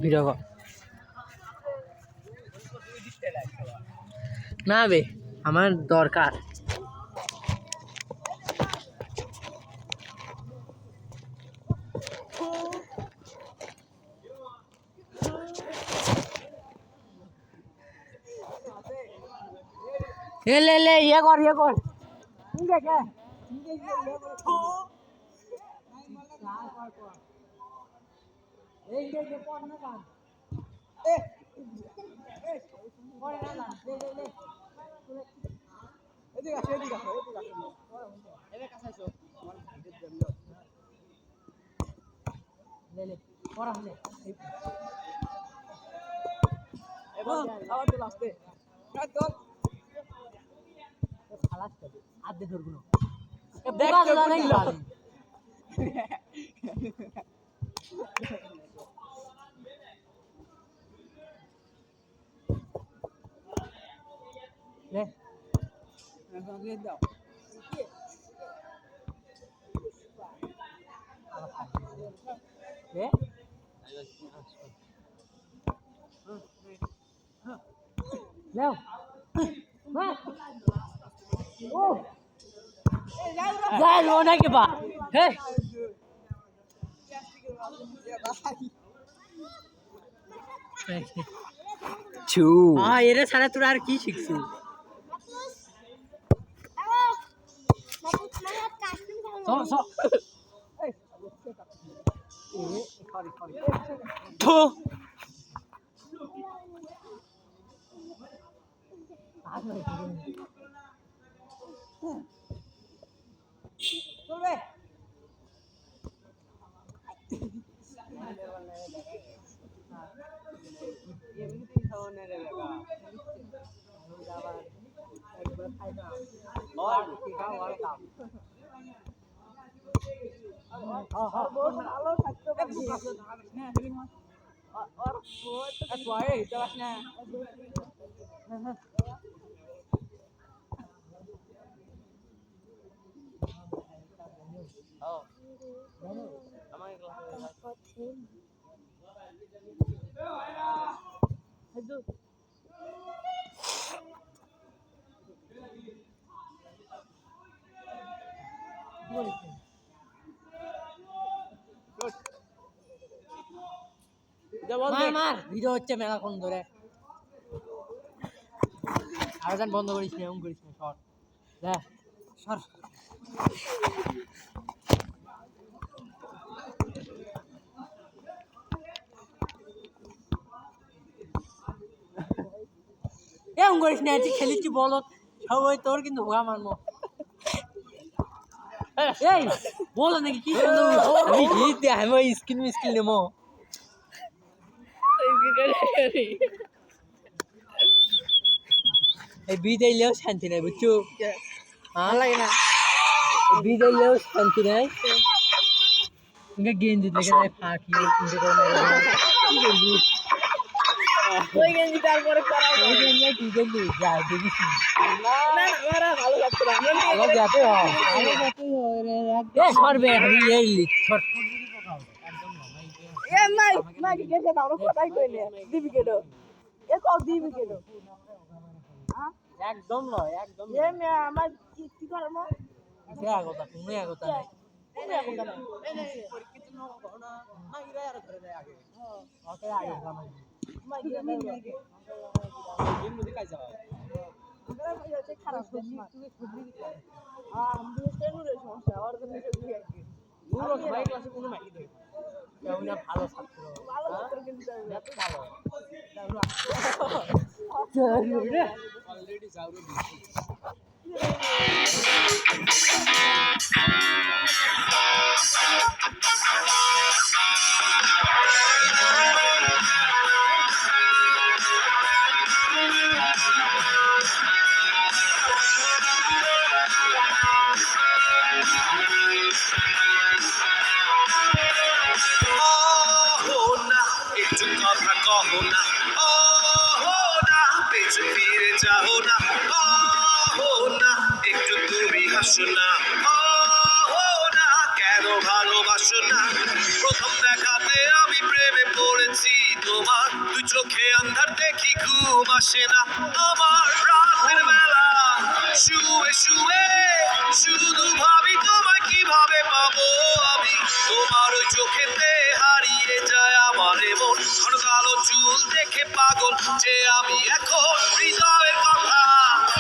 Video না বে আমার দরকার ले ये कर आधे धरबो ले दाও ले Leo. Oh. Dai lo nahi ke ba. Hey. Chu. Ah, ere sara তোরা আর কি শিখছিস? So. Thu. মার ভিডিও হচ্ছে মেলাক্ষণ ধরে আয়োজন বন্ধ করিস না, করিস না, সর দেখ সর এমন করিস না, তুই খেলিস কি বল সবাই তোর কিন্তু হোগা মারবো। এই বলো নাকি কি আমি হিট দে আমি স্কিন মিস্কিল নেবো এই বিদাইলেও শান্তি নাই বুঝছো, ভালো লাগে না বিদাইলেও শান্তি নাই। ইনকা গেঞ্জি দেখে যায় ফাঁকি ওই গেঞ্জি তারপরে করা ওই গেঞ্জি কি গেঞ্জি যায় দেখিস না না আমার ভালো লাগতো না ভালো যাতে হয় ভালো যাতে হয় রে এ সরবে আমি এই লিখ শর্ট একদম না এ নাই কি গেছে দাও কোথায় কইলে দিবি কেডো এ কও দিবি কেডো হ্যাঁ একদম নয় একদম এ মে আমার কি করব এ আগতা তুমি আগতা নাই এই আগতা নাই এই পরীক্ষিত ন না মাইরা আর ধরে যায় আগে ওকে আগে জামাই ভালো একটু তুমি হাসো না, কেন ভালোবাসো আসো না। প্রথম দেখাতে আমি প্রেমে পড়েছি তোমার, দুই চোখে আন্ধার দেখি ঘুম আসে না আমার। রাতের বেলা শুয়ে শুয়ে শুধু ভাবি তোমায় কিভাবে পাবো আমি। তোমার ওই চোখেতে হারিয়ে যায় আমার মন, ঘন কালো চুল দেখে পাগল যে আমি।